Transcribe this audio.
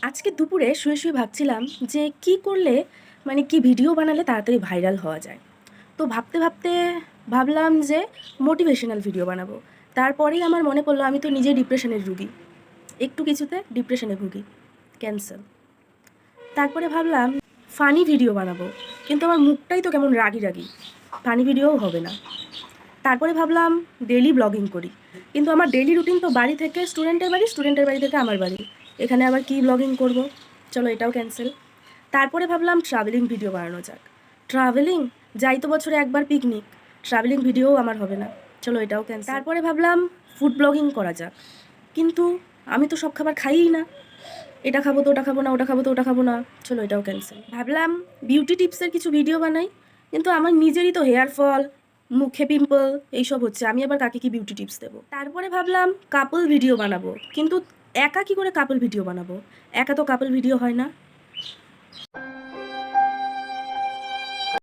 আজকে দুপুরে শুয়ে শুয়ে ভাবছিলাম যে কি করলে মানে কি ভিডিও বানালে তাড়াতাড়ি ভাইরাল হওয়া যায়। তো ভাবতে ভাবতে ভাবলাম যে মোটিভেশনাল ভিডিও বানাবো। তারপরেই আমার মনে পড়লো আমি তো নিজে ডিপ্রেশনের রুগী, একটু কিছুতে ডিপ্রেশনে ভুগি, ক্যান্সার। তারপরে ভাবলাম ফানি ভিডিও বানাবো, কিন্তু আমার মুখটাই তো কেমন রাগি রাগি, ফানি ভিডিওও হবে না। তারপরে ভাবলাম ডেইলি ব্লগিং করি, কিন্তু আমার ডেইলি রুটিন তো বাড়ি থেকে স্টুডেন্টের বাড়ি, স্টুডেন্টের বাড়ি থেকে আমার বাড়ি, এখানে আবার কি ব্লগিং করব, চলো এটাও ক্যান্সেল। তারপরে ভাবলাম ট্রাভেলিং ভিডিও বানানো যাক। ট্রাভেলিং, যাই তো বছরে একবার পিকনিক, ট্রাভেলিং ভিডিওও আমার হবে না, চলো এটাও ক্যান্সেল। তারপরে ভাবলাম ফুড ব্লগিং করা যাক, কিন্তু আমি তো সব খাবার খাইই না, এটা খাবো তো ওটা খাবো না, ওটা খাবো তো ওটা খাবো না, চলো এটাও ক্যান্সেল। ভাবলাম বিউটি টিপসের কিছু ভিডিও বানাই, কিন্তু আমার নিজেরই তো হেয়ার ফল, মুখে পিম্পল এইসব হচ্ছে, আমি আবার কাকে কি বিউটি টিপস দেবো। তারপরে ভাবলাম কাপল ভিডিও বানাবো, কিন্তু একা কি করে কাপল ভিডিও বানাবো, একা তো কাপল ভিডিও হয় না।